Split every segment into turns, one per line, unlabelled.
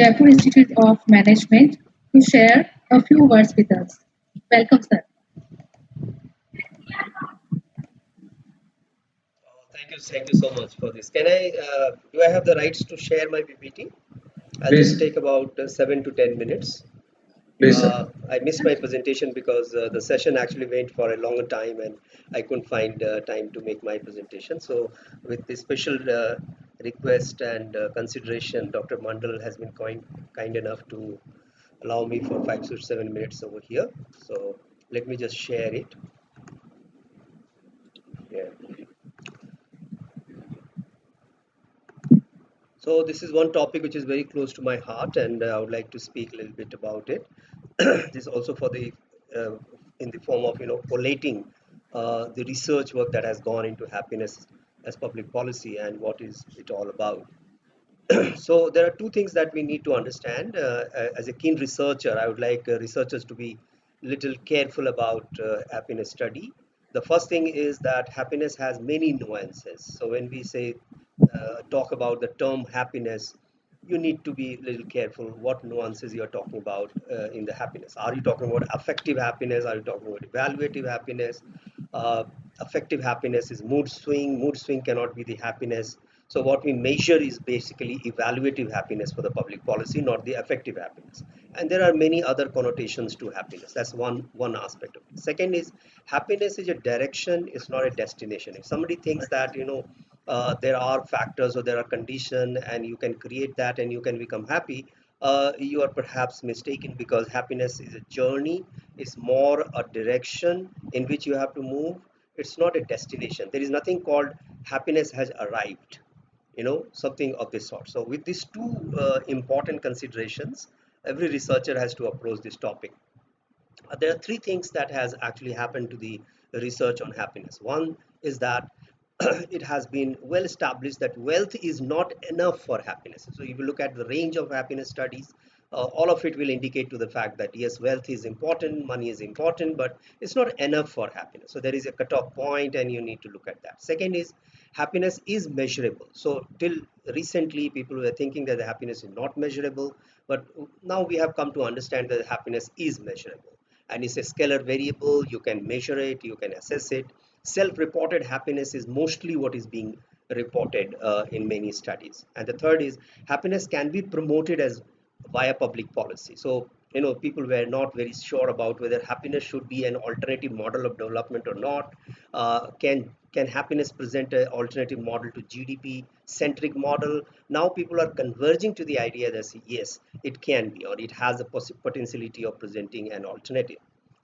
Jaipur Institute of Management, to share a few words with us. Welcome, sir.
Thank you so much for this. Do I have the rights to share my PPT? I'll just
Please,
take about 7 to 10 minutes.
please, sir.
I missed my presentation because the session actually went for a longer time and I couldn't find time to make my presentation. So, with this special request and consideration, Dr. Mandal has been kind enough to allow me for 5 to 7 minutes over here. So, let me just share it. Yeah. So this is one topic which is very close to my heart, and I would like to speak a little bit about it. This is also for the uh, in the form of collating the research work that has gone into happiness as public policy and what is it all about. So there are two things that we need to understand. As a keen researcher, I would like researchers to be little careful about happiness study. The first thing is that happiness has many nuances. So when we say talk about the term happiness, you need to be a little careful what nuances you're talking about in the happiness. Are you talking about affective happiness? Are you talking about evaluative happiness? Uh, Affective happiness is mood swing. Mood swing cannot be the happiness. So what we measure is basically evaluative happiness for the public policy, not the affective happiness. And there are many other connotations to happiness. That's one aspect of it. Second is happiness is a direction, it's not a destination. If somebody thinks that there are factors or there are conditions and you can create that and you can become happy, you are perhaps mistaken because happiness is a journey. It's more a direction in which you have to move. It's not a destination. There is nothing called happiness has arrived, something of this sort. So with these two important considerations, every researcher has to approach this topic. There are three things that has actually happened to the research on happiness. One is that it has been well established that wealth is not enough for happiness. So if you look at the range of happiness studies, all of it will indicate to the fact that yes, wealth is important, money is important, but it's not enough for happiness. So there is a cutoff point and you need to look at that. Second is happiness is measurable. So till recently people were thinking that the happiness is not measurable, but now we have come to understand that happiness is measurable and it's a scalar variable. You can measure it, you can assess it. Self-reported happiness is mostly what is being reported in many studies. And the third is happiness can be promoted as via public policy. So people were not very sure about whether happiness should be an alternative model of development or not. Can happiness present an alternative model to GDP centric model? Now people are converging to the idea that yes, it can be, or it has a potentiality of presenting an alternative.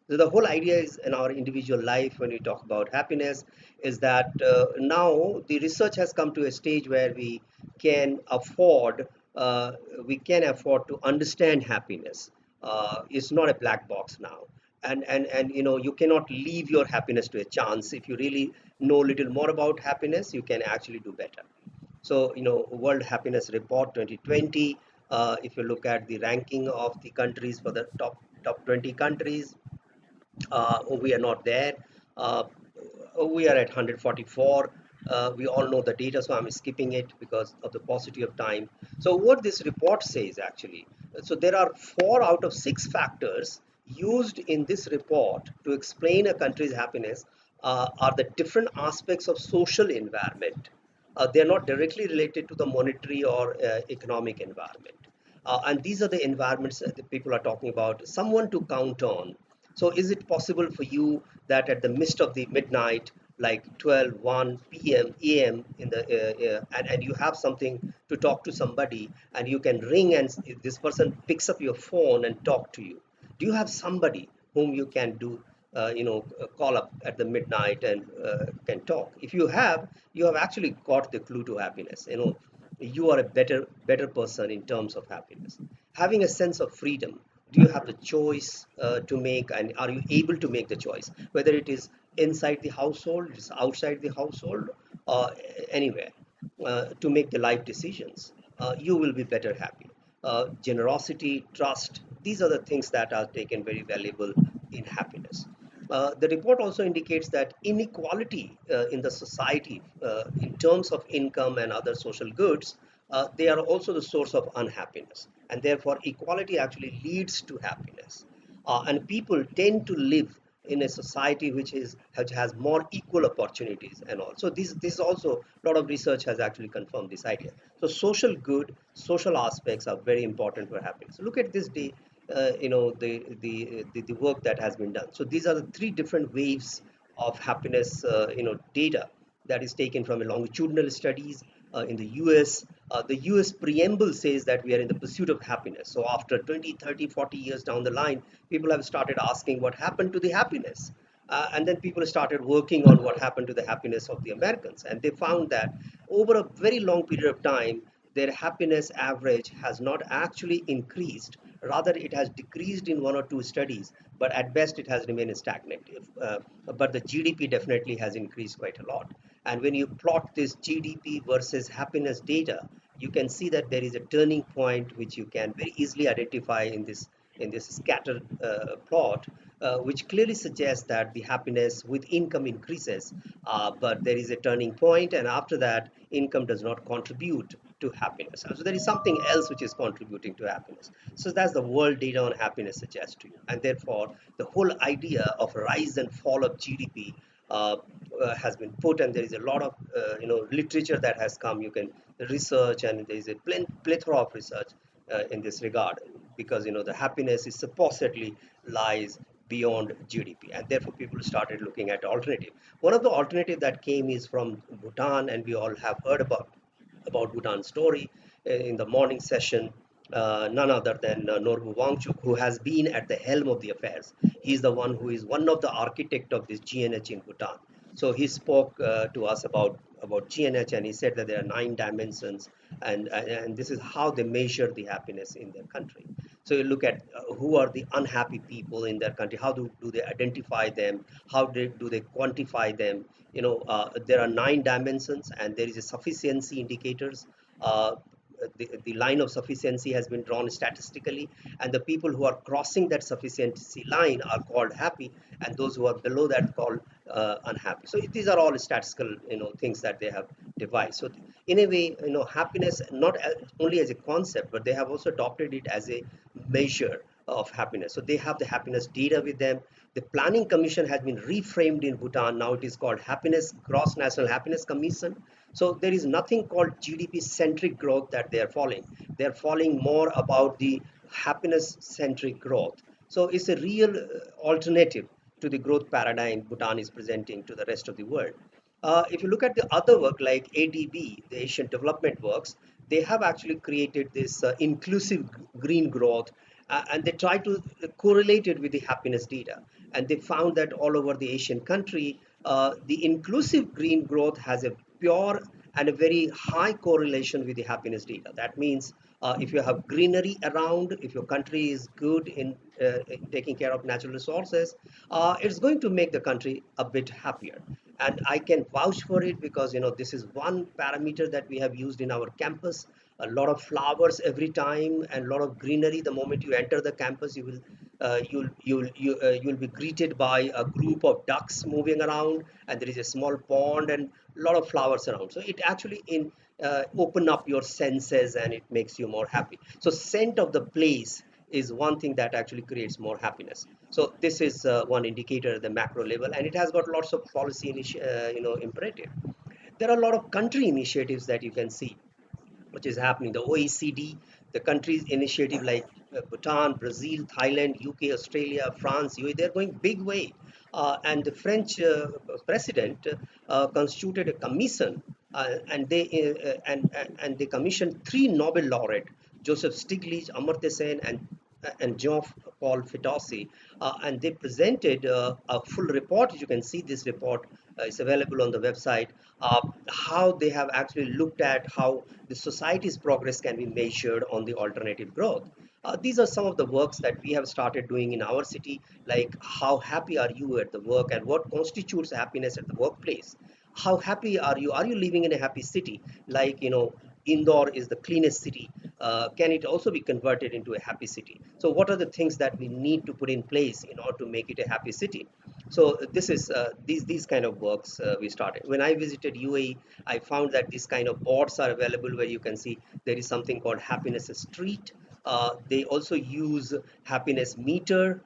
So the whole idea is in our individual life when we talk about happiness is that now the research has come to a stage where can afford uh, we can afford to understand happiness. It's not a black box now. And you cannot leave your happiness to a chance. If you really know a little more about happiness, you can actually do better. So, World Happiness Report 2020, if you look at the ranking of the countries for the top 20 countries, we are not there. Uh, we are at 144. We all know the data, so I'm skipping it because of the paucity of time. So what this report says actually, so there are 4 out of 6 factors used in this report to explain a country's happiness are the different aspects of social environment. They're not directly related to the monetary or economic environment. And these are the environments that people are talking about, someone to count on. So is it possible for you that at the midst of the midnight, like 12, 1 p.m., a.m. And you have something to talk to somebody and you can ring and this person picks up your phone and talk to you. Do you have somebody whom you can call up at the midnight and can talk? If you have actually got the clue to happiness. You are a better person in terms of happiness. Having a sense of freedom, do you have the choice to make, and are you able to make the choice whether it is inside the household, it's outside the household, or anywhere, to make the life decisions? You will be better happy. Generosity, trust, these are the things that are taken very valuable in happiness. The report also indicates that inequality in the society, in terms of income and other social goods, they are also the source of unhappiness. and therefore equality actually leads to happiness. And people tend to live in a society which has more equal opportunities and all. So this also a lot of research has actually confirmed this idea. So social good, social aspects are very important for happiness. Look at this day, the work that has been done. So these are the three different waves of happiness, data that is taken from a longitudinal studies in the US. The US preamble says that we are in the pursuit of happiness. So after 20, 30, 40 years down the line, people have started asking what happened to the happiness. And then people started working on what happened to the happiness of the Americans. And they found that over a very long period of time, their happiness average has not actually increased. Rather, it has decreased in one or two studies, but at best it has remained stagnant. But the GDP definitely has increased quite a lot. And when you plot this GDP versus happiness data, you can see that there is a turning point which you can very easily identify in this scatter plot, which clearly suggests that the happiness with income increases, but there is a turning point, and after that, income does not contribute to happiness. So there is something else which is contributing to happiness. So that's the world data on happiness suggests to you, and therefore the whole idea of rise and fall of GDP has been put, and there is a lot of literature that has come. You can research, and there is a plethora of research in this regard, because the happiness is supposedly lies beyond GDP, and therefore people started looking at alternative. One of the alternative that came is from Bhutan, and we all have heard about Bhutan's story in the morning session. None other than Norbu Wangchuk, who has been at the helm of the affairs. He's the one who is one of the architect of this GNH in Bhutan. So he spoke to us about GNH, and he said that there are 9 dimensions, and this is how they measure the happiness in their country. So you look at who are the unhappy people in their country. How do they identify them? How do they quantify them? There are 9 dimensions, and there is a sufficiency indicators. The line of sufficiency has been drawn statistically, and the people who are crossing that sufficiency line are called happy, and those who are below that called unhappy. So these are all statistical things that they have devised. So in a way, happiness not only as a concept, but they have also adopted it as a measure of happiness. So they have the happiness data with them. The planning commission has been reframed in Bhutan. Now it is called happiness gross national happiness commission. So there is nothing called GDP centric growth that they are following. They are following more about the happiness centric growth. So it's a real alternative to the growth paradigm Bhutan is presenting to the rest of the world. If you look at the other work like ADB, the Asian Development Works, they have actually created this inclusive green growth, and they try to correlate it with the happiness data. And they found that all over the Asian country, the inclusive green growth has a pure and a very high correlation with the happiness data. That means if you have greenery around, if your country is good in taking care of natural resources, it's going to make the country a bit happier. And I can vouch for it, because this is one parameter that we have used in our campus. A lot of flowers every time, and a lot of greenery. The moment you enter the campus, you'll be greeted by a group of ducks moving around, and there is a small pond and a lot of flowers around. So it actually open up your senses, and it makes you more happy. So scent of the place is one thing that actually creates more happiness. So this is one indicator at the macro level, and it has got lots of policy imperative. There are a lot of country initiatives that you can see which is happening. The OECD, the countries initiative like Bhutan, Brazil, Thailand, UK, Australia, France, UAE, they're going big way. And the French president constituted a commission, and they commissioned 3 Nobel laureate, Joseph Stiglitz, Amartya Sen, and Jean-Paul Fitoussi, and they presented a full report. You can see this report is available on the website. How they have actually looked at how the society's progress can be measured on the alternative growth. These are some of the works that we have started doing in our city, like how happy are you at the work, and what constitutes happiness at the workplace. How happy are you? Are you living in a happy city? Like, Indore is the cleanest city. Can it also be converted into a happy city? So what are the things that we need to put in place in order to make it a happy city? So this is these kind of works we started. When I visited UAE, I found that these kind of boards are available, where you can see there is something called happiness street. They also use happiness meter.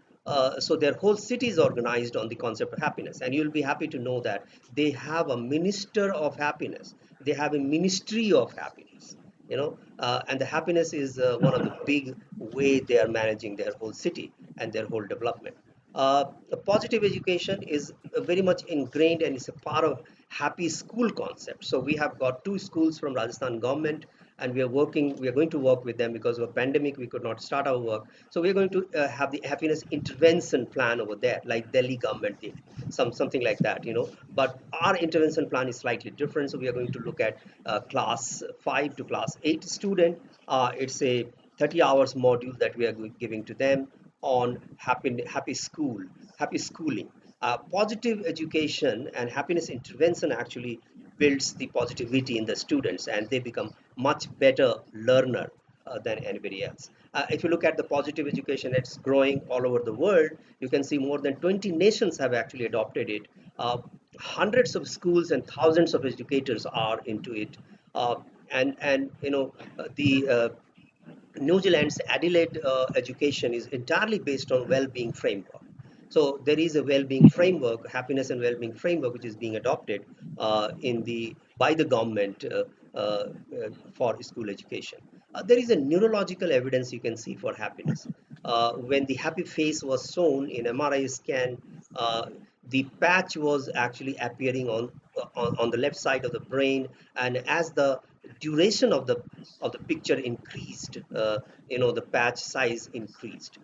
So their whole city is organized on the concept of happiness, and you'll be happy to know that they have a minister of happiness. They have a ministry of happiness. And the happiness is one of the big way they are managing their whole city and their whole development. A positive education is very much ingrained and it's a part of happy school concept. So we have got two schools from Rajasthan government, and we are going to work with them because of a pandemic we could not start our work. So we're going to have the happiness intervention plan over there, like Delhi government did, something like that. But our intervention plan is slightly different. So we are going to look at class 5 to class 8 student. It's a 30 hours module that we are giving to them on happy schooling. Positive education and happiness intervention actually builds the positivity in the students, and they become much better learner than anybody else. If you look at the positive education, it's growing all over the world. You can see more than 20 nations have actually adopted it. Hundreds of schools and thousands of educators are into it. The New Zealand's Adelaide education is entirely based on well-being framework. So there is a well-being framework, happiness and well-being framework, which is being adopted in the by the government for school education. There is a neurological evidence you can see for happiness. When the happy face was shown in MRI scan, the patch was actually appearing on the left side of the brain, and as the duration of the picture increased, the patch size increased.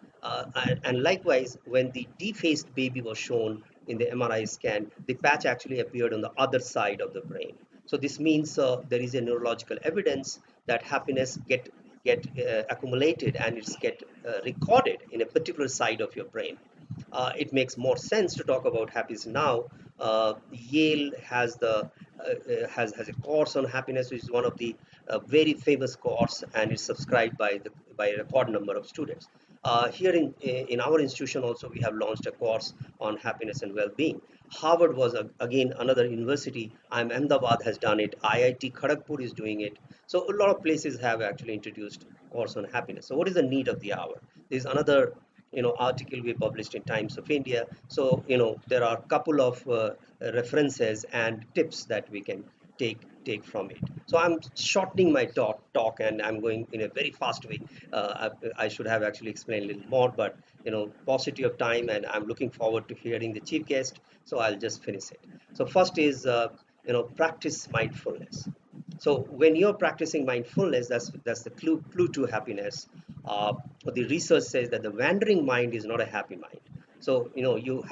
And likewise, when the defaced baby was shown in the MRI scan, the patch actually appeared on the other side of the brain. So this means there is a neurological evidence that happiness get accumulated and it's get recorded in a particular side of your brain. It makes more sense to talk about happiness now. Yale has a course on happiness, which is one of the very famous course, and is subscribed by a record number of students. Here in our institution also, we have launched a course on happiness and well-being. Harvard was again another university. IIM Ahmedabad has done it. IIT Kharagpur is doing it. So a lot of places have actually introduced course on happiness. So what is the need of the hour? There's another article we published in Times of India. So there are a couple of references and tips that we can take from it. So I'm shortening my talk and I'm going in a very fast way. I should have actually explained a little more, but paucity of time, and I'm looking forward to hearing the chief guest. So I'll just finish it. So first is practice mindfulness. So when you're practicing mindfulness, that's the clue to happiness. Uh, the research says that the wandering mind is not a happy mind. So you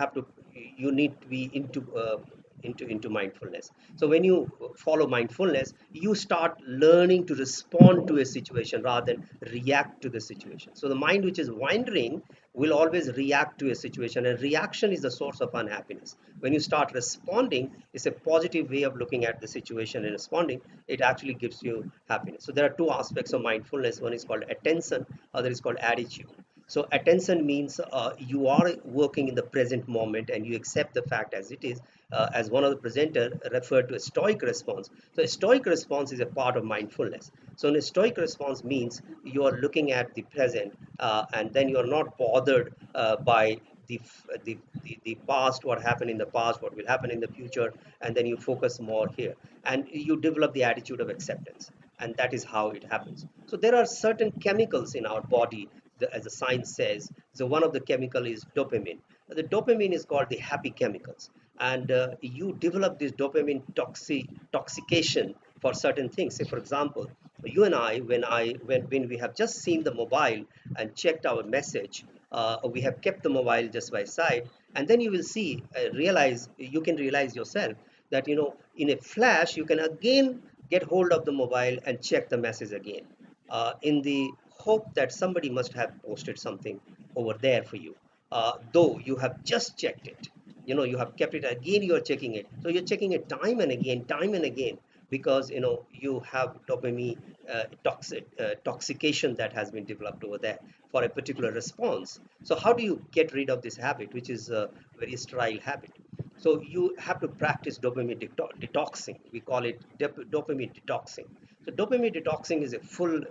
need to be into mindfulness. So when you follow mindfulness, you start learning to respond to a situation rather than react to the situation. So the mind which is wandering will always react to a situation, and reaction is the source of unhappiness. When you start responding, it's a positive way of looking at the situation and responding. It actually gives you happiness. So there are two aspects of mindfulness. One is called attention, other is called attitude. So attention means you are working in the present moment and you accept the fact as it is. As one of the presenter referred to a stoic response. So a stoic response is a part of mindfulness. So a stoic response means you are looking at the present, and then you are not bothered by the past, what happened in the past, what will happen in the future, and then you focus more here. And you develop the attitude of acceptance. And that is how it happens. So there are certain chemicals in our body, as the science says. So one of the chemical is dopamine. The dopamine is called the happy chemicals, and you develop this dopamine toxication for certain things. Say, for example, you and I, when we have just seen the mobile and checked our message, we have kept the mobile just by side, and then you will see, you can realize yourself that in a flash you can again get hold of the mobile and check the message again, in the hope that somebody must have posted something over there for you, though you have just checked it. You have kept it again, you are checking it, so you're checking it time and again, because you have dopamine toxication that has been developed over there for a particular response. So how do you get rid of this habit, which is a very sterile habit? So you have to practice dopamine detoxing. We call it dopamine detoxing. So dopamine detoxing is a full,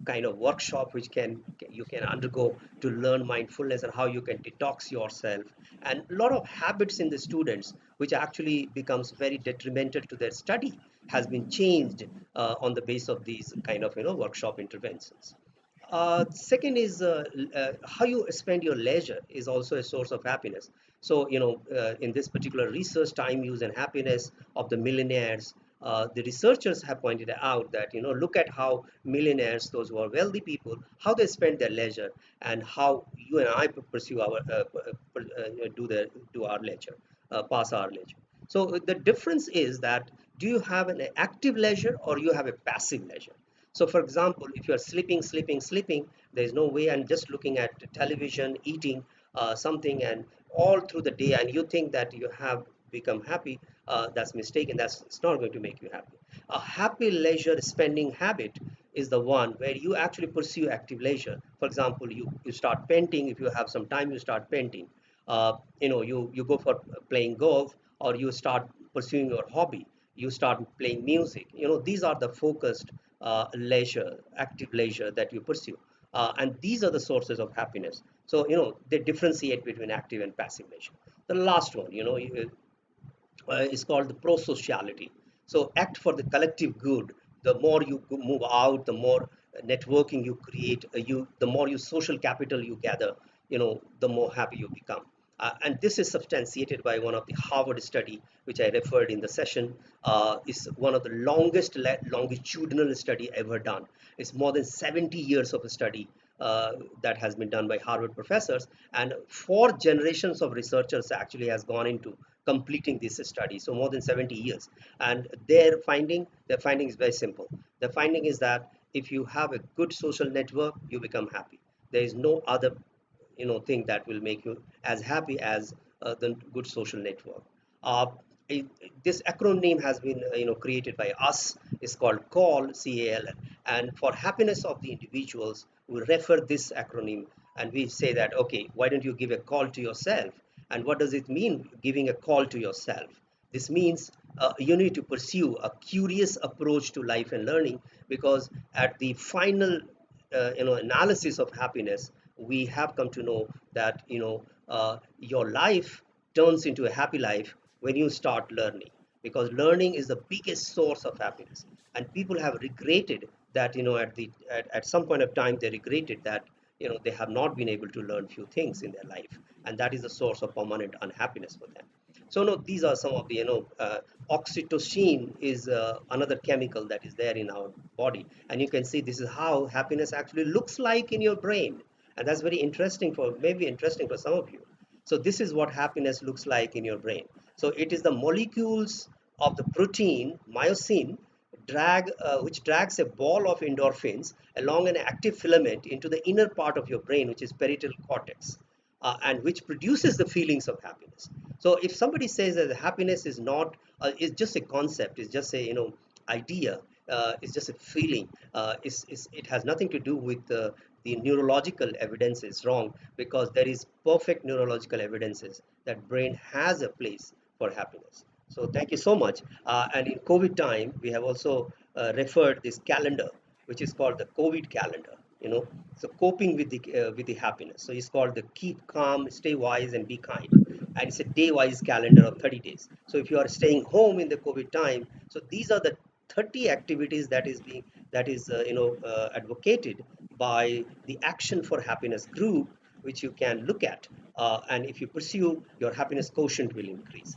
kind of workshop which you can undergo to learn mindfulness and how you can detox yourself, and a lot of habits in the students which actually becomes very detrimental to their study has been changed on the base of these kind of workshop interventions. Second is how you spend your leisure is also a source of happiness. So, in this particular research, time use and happiness of the millionaires, the researchers have pointed out that, look at how millionaires, those who are wealthy people, how they spend their leisure, and how you and I pursue our, do our leisure, pass our leisure. So the difference is that, do you have an active leisure or you have a passive leisure? So, for example, if you are sleeping, there is no way, and just looking at television, eating something, and all through the day, and you think that you have become happy, that's mistaken. It's not going to make you happy. A happy leisure spending habit is the one where you actually pursue active leisure. For example, you start painting. If you have some time, you start painting. You go for playing golf, or you start pursuing your hobby. You start playing music. These are the focused leisure, active leisure that you pursue. And these are the sources of happiness. So, they differentiate between active and passive leisure. The last one, is called the prosociality. So act for the collective good. The more you move out, the more networking you create, the more you social capital you gather, the more happy you become. And this is substantiated by one of the Harvard study, which I referred in the session. Is one of the longitudinal study ever done. It's more than 70 years of a study that has been done by Harvard professors, and 4 generations of researchers actually has gone into completing this study. So more than 70 years, and their finding is very simple. The finding is that if you have a good social network, you become happy. There is no other thing that will make you as happy as the good social network. Uh, this acronym has been created by us. It's called CAL, and for happiness of the individuals, we refer this acronym, and we say that, okay, why don't you give a call to yourself? And what does it mean, giving a call to yourself? This means you need to pursue a curious approach to life and learning, because at the final analysis of happiness, we have come to know that your life turns into a happy life when you start learning, because learning is the biggest source of happiness. And people have regretted that, at some point of time, they regretted that they have not been able to learn few things in their life, and that is the source of permanent unhappiness for them. So, no, these are some of the, oxytocin is another chemical that is there in our body. And you can see this is how happiness actually looks like in your brain. And that's very interesting, maybe interesting for some of you. So this is what happiness looks like in your brain. So it is the molecules of the protein myosin which drags a ball of endorphins along an active filament into the inner part of your brain, which is parietal cortex, and which produces the feelings of happiness. So if somebody says that happiness is not, is just a concept, is just a idea, it's just a feeling, it has nothing to do with the neurological evidence, is wrong, because there is perfect neurological evidences that brain has a place for happiness. So thank you so much. And in COVID time, we have also referred this calendar, which is called the COVID calendar. So coping with the happiness. So it's called the keep calm, stay wise, and be kind. And it's a day-wise calendar of 30 days. So if you are staying home in the COVID time, so these are the 30 activities that is advocated by the Action for Happiness group, which you can look at. And if you pursue, your happiness quotient will increase.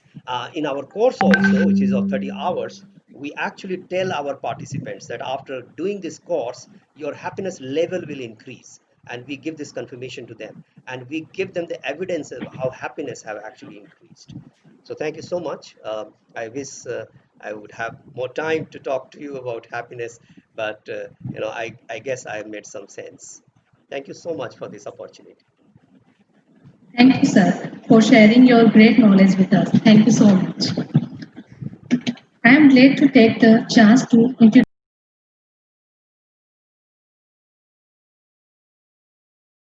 In our course also, which is of 30 hours, we actually tell our participants that after doing this course, your happiness level will increase. And we give this confirmation to them. And we give them the evidence of how happiness have actually increased. So thank you so much. I wish I would have more time to talk to you about happiness, but I guess I have made some sense. Thank you so much for this opportunity.
Thank you, sir, for sharing your great knowledge with us. Thank you so much. I am glad to take the chance to introduce